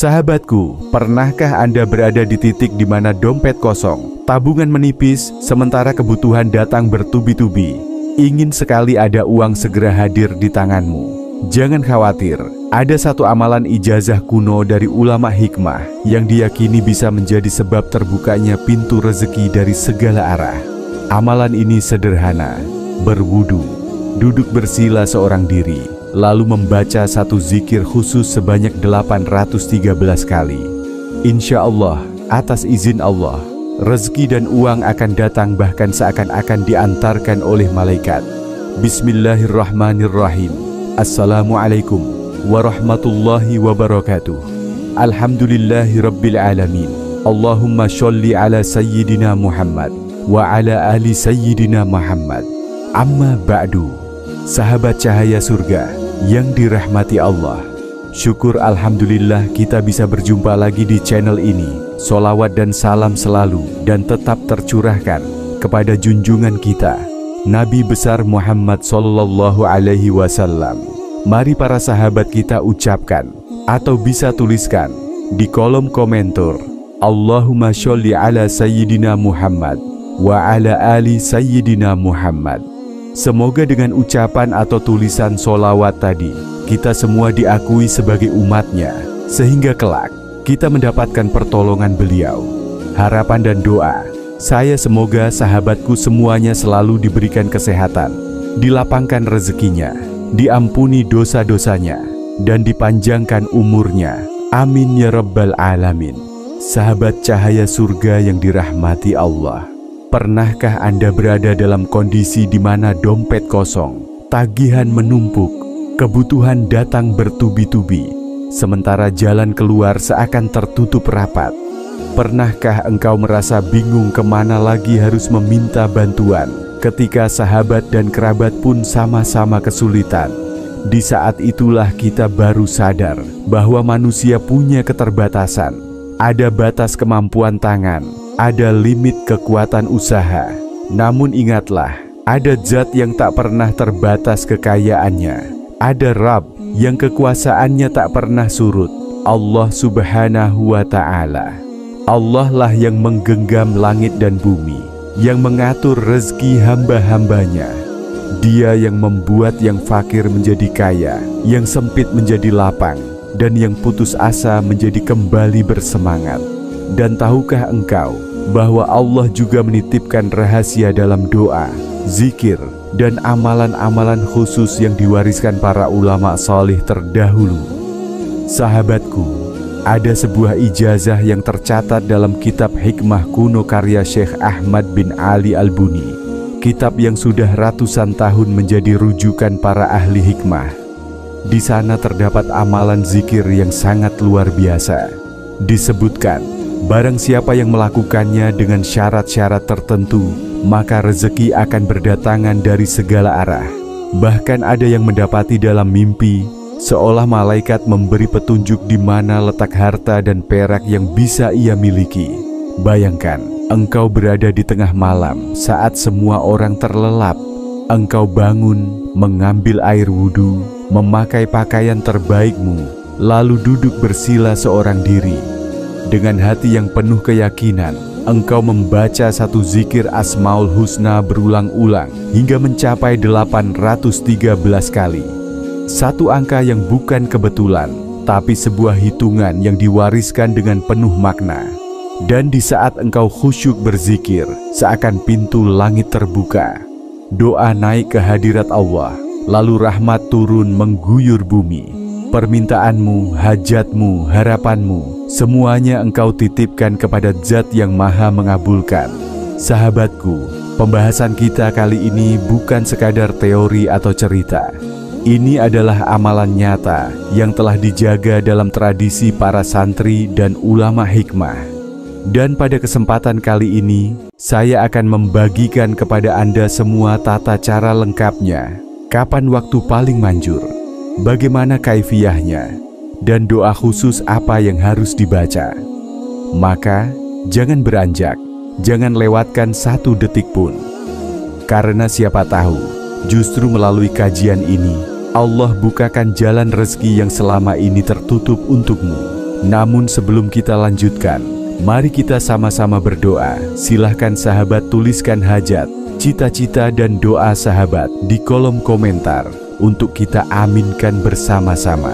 Sahabatku, pernahkah Anda berada di titik di mana dompet kosong, tabungan menipis, sementara kebutuhan datang bertubi-tubi? Ingin sekali ada uang segera hadir di tanganmu. Jangan khawatir, ada satu amalan ijazah kuno dari ulama hikmah yang diyakini bisa menjadi sebab terbukanya pintu rezeki dari segala arah. Amalan ini sederhana, berwudu, duduk bersila seorang diri, lalu membaca satu zikir khusus sebanyak 813 kali. Insya Allah, atas izin Allah, rezeki dan uang akan datang bahkan seakan-akan diantarkan oleh malaikat. Bismillahirrahmanirrahim. Assalamualaikum warahmatullahi wabarakatuh. Alhamdulillahi rabbil alamin. Allahumma sholli ala sayyidina Muhammad wa ala ali sayyidina Muhammad. Amma ba'du. Sahabat cahaya surga yang dirahmati Allah, syukur alhamdulillah kita bisa berjumpa lagi di channel ini. Solawat dan salam selalu dan tetap tercurahkan kepada junjungan kita, Nabi besar Muhammad Sallallahu Alaihi Wasallam. Mari para sahabat kita ucapkan atau bisa tuliskan di kolom komentar, Allahumma sholli ala sayyidina Muhammad wa ala ali sayyidina Muhammad. Semoga dengan ucapan atau tulisan solawat tadi, kita semua diakui sebagai umatnya, sehingga kelak kita mendapatkan pertolongan beliau. Harapan dan doa saya semoga sahabatku semuanya selalu diberikan kesehatan, dilapangkan rezekinya, diampuni dosa-dosanya, dan dipanjangkan umurnya. Amin ya rabbal alamin. Sahabat cahaya surga yang dirahmati Allah, pernahkah Anda berada dalam kondisi di mana dompet kosong, tagihan menumpuk, kebutuhan datang bertubi-tubi, sementara jalan keluar seakan tertutup rapat? Pernahkah engkau merasa bingung kemana lagi harus meminta bantuan ketika sahabat dan kerabat pun sama-sama kesulitan? Di saat itulah kita baru sadar bahwa manusia punya keterbatasan. Ada batas kemampuan tangan, ada limit kekuatan usaha. Namun ingatlah, ada zat yang tak pernah terbatas kekayaannya. Ada Rabb yang kekuasaannya tak pernah surut, Allah Subhanahu wa Ta'ala. Allah lah yang menggenggam langit dan bumi, yang mengatur rezeki hamba-hambanya. Dia yang membuat yang fakir menjadi kaya, yang sempit menjadi lapang, dan yang putus asa menjadi kembali bersemangat. Dan tahukah engkau bahwa Allah juga menitipkan rahasia dalam doa, zikir, dan amalan-amalan khusus yang diwariskan para ulama salih terdahulu? Sahabatku, ada sebuah ijazah yang tercatat dalam kitab hikmah kuno karya Syekh Ahmad bin Ali Al-Buni, kitab yang sudah ratusan tahun menjadi rujukan para ahli hikmah. Di sana terdapat amalan zikir yang sangat luar biasa. Disebutkan, barang siapa yang melakukannya dengan syarat-syarat tertentu, maka rezeki akan berdatangan dari segala arah. Bahkan ada yang mendapati dalam mimpi, seolah malaikat memberi petunjuk di mana letak harta dan perak yang bisa ia miliki. Bayangkan, engkau berada di tengah malam saat semua orang terlelap. Engkau bangun, mengambil air wudhu, memakai pakaian terbaikmu, lalu duduk bersila seorang diri. Dengan hati yang penuh keyakinan, engkau membaca satu zikir Asmaul Husna berulang-ulang hingga mencapai 813 kali. Satu angka yang bukan kebetulan, tapi sebuah hitungan yang diwariskan dengan penuh makna. Dan di saat engkau khusyuk berzikir, seakan pintu langit terbuka. Doa naik ke hadirat Allah, lalu rahmat turun mengguyur bumi. Permintaanmu, hajatmu, harapanmu, semuanya engkau titipkan kepada Zat yang Maha Mengabulkan. Sahabatku, pembahasan kita kali ini bukan sekadar teori atau cerita. Ini adalah amalan nyata yang telah dijaga dalam tradisi para santri dan ulama hikmah. Dan pada kesempatan kali ini, saya akan membagikan kepada Anda semua tata cara lengkapnya, kapan waktu paling manjur, bagaimana kaifiyahnya, dan doa khusus apa yang harus dibaca. Maka, jangan beranjak, jangan lewatkan satu detik pun. Karena siapa tahu, justru melalui kajian ini, Allah bukakan jalan rezeki yang selama ini tertutup untukmu. Namun sebelum kita lanjutkan, mari kita sama-sama berdoa. Silahkan sahabat tuliskan hajat, cita-cita dan doa sahabat di kolom komentar untuk kita aminkan bersama-sama.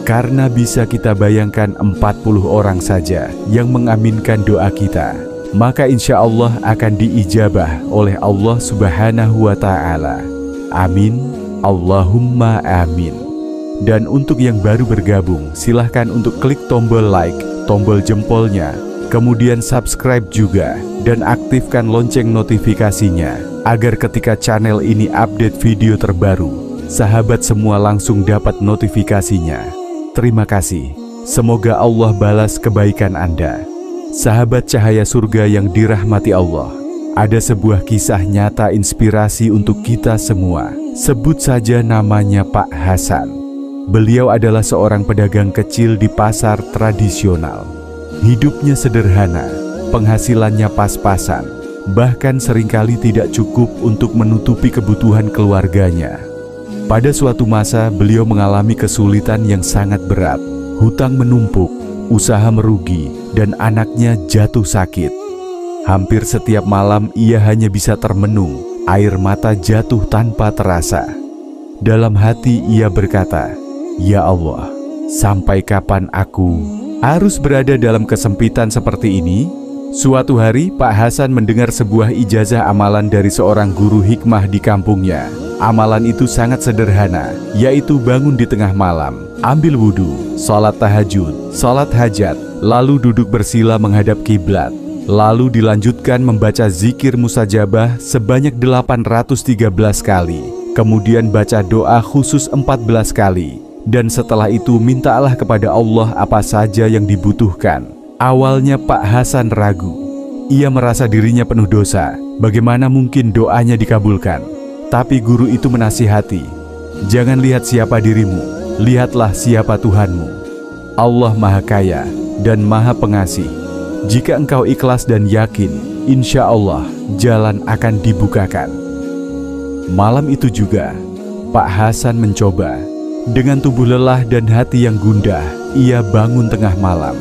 Karena bisa kita bayangkan 40 orang saja yang mengaminkan doa kita, maka insya Allah akan diijabah oleh Allah Subhanahu wa Ta'ala. Amin, Allahumma amin. Dan untuk yang baru bergabung, silahkan untuk klik tombol like, tombol jempolnya, kemudian subscribe juga, dan aktifkan lonceng notifikasinya, agar ketika channel ini update video terbaru, sahabat semua langsung dapat notifikasinya. Terima kasih. Semoga Allah balas kebaikan Anda. Sahabat cahaya surga yang dirahmati Allah, ada sebuah kisah nyata inspirasi untuk kita semua. Sebut saja namanya Pak Hasan. Beliau adalah seorang pedagang kecil di pasar tradisional. Hidupnya sederhana, penghasilannya pas-pasan, bahkan seringkali tidak cukup untuk menutupi kebutuhan keluarganya. Pada suatu masa, beliau mengalami kesulitan yang sangat berat. Hutang menumpuk, usaha merugi, dan anaknya jatuh sakit. Hampir setiap malam ia hanya bisa termenung, air mata jatuh tanpa terasa. Dalam hati ia berkata, "Ya Allah, sampai kapan aku harus berada dalam kesempitan seperti ini?" Suatu hari, Pak Hasan mendengar sebuah ijazah amalan dari seorang guru hikmah di kampungnya. Amalan itu sangat sederhana, yaitu bangun di tengah malam, ambil wudhu, sholat tahajud, sholat hajat, lalu duduk bersila menghadap kiblat. Lalu dilanjutkan membaca zikir musajabah sebanyak 813 kali. Kemudian baca doa khusus 14 kali. Dan setelah itu mintalah kepada Allah apa saja yang dibutuhkan. Awalnya Pak Hasan ragu. Ia merasa dirinya penuh dosa. Bagaimana mungkin doanya dikabulkan? Tapi guru itu menasihati, "Jangan lihat siapa dirimu, lihatlah siapa Tuhanmu. Allah Maha Kaya dan Maha Pengasih. Jika engkau ikhlas dan yakin, insya Allah jalan akan dibukakan." Malam itu juga, Pak Hasan mencoba. Dengan tubuh lelah dan hati yang gundah, ia bangun tengah malam.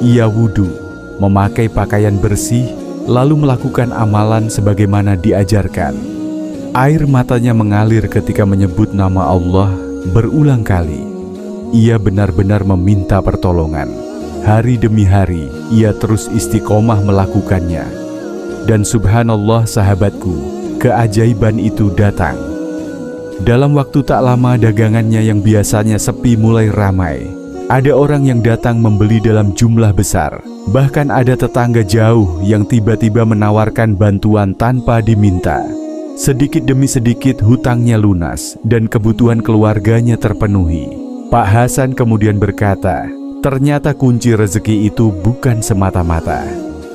Ia wudhu, memakai pakaian bersih, lalu melakukan amalan sebagaimana diajarkan. Air matanya mengalir ketika menyebut nama Allah berulang kali. Ia benar-benar meminta pertolongan. Hari demi hari, ia terus istiqomah melakukannya. Dan subhanallah sahabatku, keajaiban itu datang. Dalam waktu tak lama dagangannya yang biasanya sepi mulai ramai. Ada orang yang datang membeli dalam jumlah besar. Bahkan ada tetangga jauh yang tiba-tiba menawarkan bantuan tanpa diminta. Sedikit demi sedikit hutangnya lunas dan kebutuhan keluarganya terpenuhi. Pak Hasan kemudian berkata, ternyata kunci rezeki itu bukan semata-mata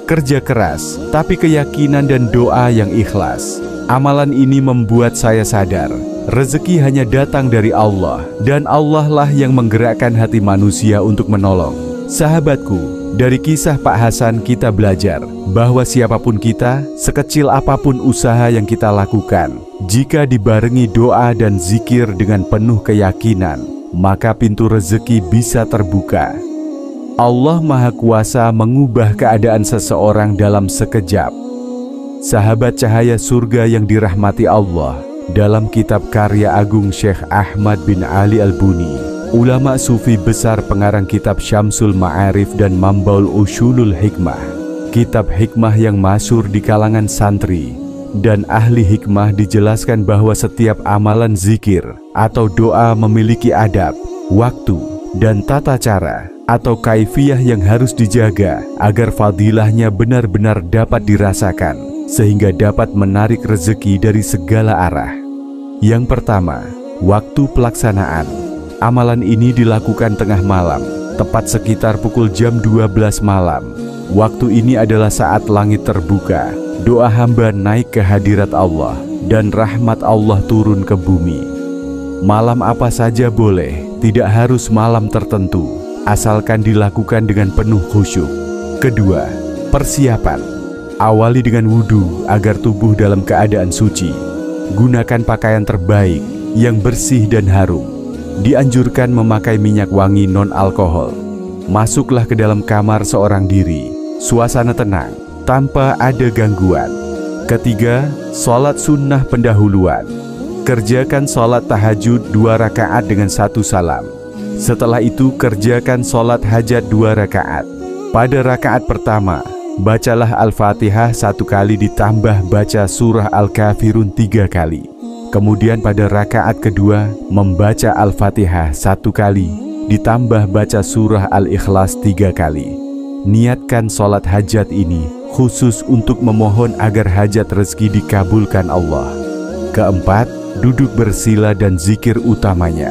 kerja keras, tapi keyakinan dan doa yang ikhlas. Amalan ini membuat saya sadar, rezeki hanya datang dari Allah, dan Allah lah yang menggerakkan hati manusia untuk menolong. Sahabatku, dari kisah Pak Hasan kita belajar bahwa siapapun kita, sekecil apapun usaha yang kita lakukan, jika dibarengi doa dan zikir dengan penuh keyakinan, maka pintu rezeki bisa terbuka. Allah Maha Kuasa mengubah keadaan seseorang dalam sekejap. Sahabat cahaya surga yang dirahmati Allah, dalam kitab karya agung Syekh Ahmad bin Ali Al-Buni, ulama sufi besar pengarang kitab Syamsul Ma'arif dan Mambaul Ushulul Hikmah, kitab hikmah yang masyhur di kalangan santri dan ahli hikmah, dijelaskan bahwa setiap amalan zikir atau doa memiliki adab, waktu, dan tata cara atau kaifiyah yang harus dijaga agar fadilahnya benar-benar dapat dirasakan, sehingga dapat menarik rezeki dari segala arah. Yang pertama, waktu pelaksanaan. Amalan ini dilakukan tengah malam, tepat sekitar pukul jam 12 malam. Waktu ini adalah saat langit terbuka, doa hamba naik ke hadirat Allah, dan rahmat Allah turun ke bumi. Malam apa saja boleh, tidak harus malam tertentu, asalkan dilakukan dengan penuh khusyuk. Kedua, persiapan. Awali dengan wudhu agar tubuh dalam keadaan suci. Gunakan pakaian terbaik yang bersih dan harum. Dianjurkan memakai minyak wangi non-alkohol. masuklah ke dalam kamar seorang diri, suasana tenang, tanpa ada gangguan. Ketiga, sholat sunnah pendahuluan. Kerjakan sholat tahajud 2 rakaat dengan 1 salam. Setelah itu kerjakan sholat hajat 2 rakaat. Pada rakaat pertama, bacalah Al-Fatihah 1 kali ditambah baca surah Al-Kafirun 3 kali. Kemudian pada rakaat kedua, membaca Al-Fatihah 1 kali ditambah baca surah Al-Ikhlas 3 kali. Niatkan sholat hajat ini khusus untuk memohon agar hajat rezeki dikabulkan Allah. Keempat, duduk bersila dan zikir utamanya.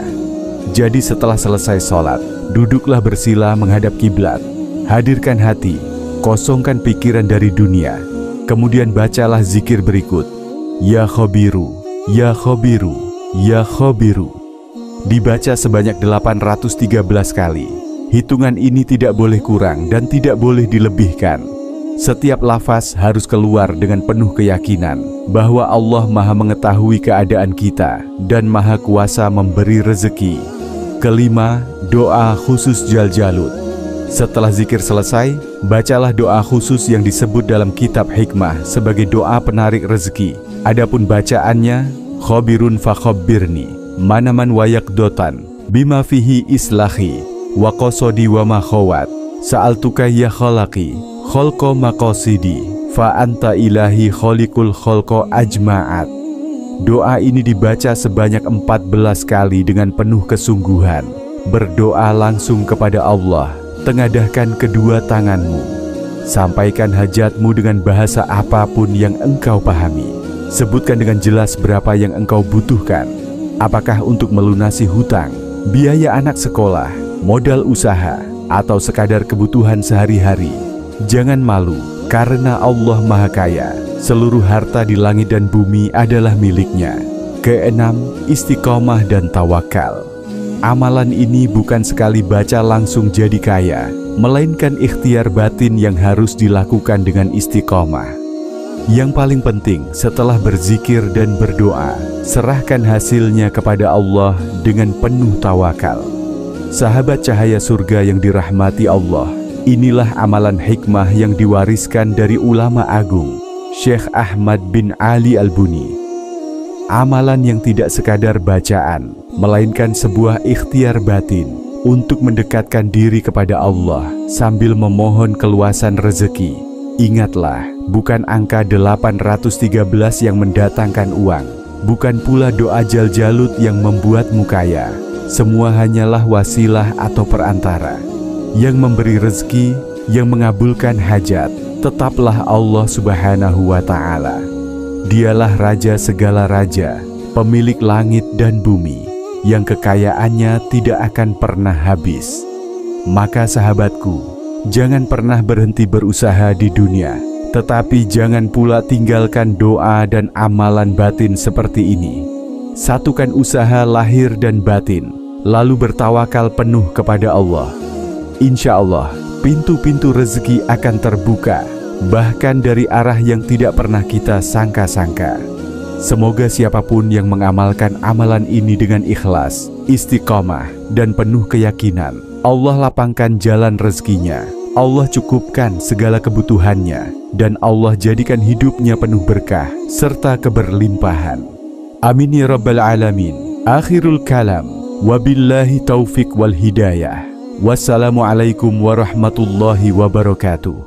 Jadi setelah selesai sholat, duduklah bersila menghadap kiblat. Hadirkan hati, kosongkan pikiran dari dunia. Kemudian bacalah zikir berikut. Ya Khobiru, Ya Khobiru, Ya Khobiru. Dibaca sebanyak 813 kali. Hitungan ini tidak boleh kurang dan tidak boleh dilebihkan. Setiap lafaz harus keluar dengan penuh keyakinan bahwa Allah Maha mengetahui keadaan kita dan Maha Kuasa memberi rezeki. Kelima, doa khusus Jaljalut. Setelah zikir selesai, bacalah doa khusus yang disebut dalam kitab hikmah sebagai doa penarik rezeki. Adapun bacaannya, Khobirun fa khobbirni, manaman wayak dotan, bima fihi islahi, wa qasodi wa ma khawat, sa'altuka ya khalaqi, kholko maqasidi, fa anta ilahi kholikul kholko ajma'at. Doa ini dibaca sebanyak 14 kali dengan penuh kesungguhan. Berdoa langsung kepada Allah, tengadahkan kedua tanganmu. Sampaikan hajatmu dengan bahasa apapun yang engkau pahami. Sebutkan dengan jelas berapa yang engkau butuhkan. Apakah untuk melunasi hutang, biaya anak sekolah, modal usaha, atau sekadar kebutuhan sehari-hari. Jangan malu, karena Allah Maha Kaya. Seluruh harta di langit dan bumi adalah miliknya. Keenam, istiqomah dan tawakal. Amalan ini bukan sekali baca langsung jadi kaya, melainkan ikhtiar batin yang harus dilakukan dengan istiqomah. Yang paling penting setelah berzikir dan berdoa, serahkan hasilnya kepada Allah dengan penuh tawakal. Sahabat cahaya surga yang dirahmati Allah, inilah amalan hikmah yang diwariskan dari ulama agung, Syekh Ahmad bin Ali Al-Buni. Amalan yang tidak sekadar bacaan, melainkan sebuah ikhtiar batin untuk mendekatkan diri kepada Allah sambil memohon keluasan rezeki. Ingatlah, bukan angka 813 yang mendatangkan uang, bukan pula doa Jaljalut yang membuatmu kaya. Semua hanyalah wasilah atau perantara. Yang memberi rezeki, yang mengabulkan hajat, tetaplah Allah Subhanahu wa Ta'ala. Dialah Raja segala raja, pemilik langit dan bumi, yang kekayaannya tidak akan pernah habis. Maka sahabatku, jangan pernah berhenti berusaha di dunia, tetapi jangan pula tinggalkan doa dan amalan batin seperti ini. Satukan usaha lahir dan batin, lalu bertawakal penuh kepada Allah. Insya Allah, pintu-pintu rezeki akan terbuka, bahkan dari arah yang tidak pernah kita sangka-sangka. Semoga siapapun yang mengamalkan amalan ini dengan ikhlas, istiqomah, dan penuh keyakinan, Allah lapangkan jalan rezekinya, Allah cukupkan segala kebutuhannya, dan Allah jadikan hidupnya penuh berkah serta keberlimpahan. Amin ya rabbal alamin. Akhirul kalam, wabillahi taufik wal hidayah. Wassalamualaikum warahmatullahi wabarakatuh.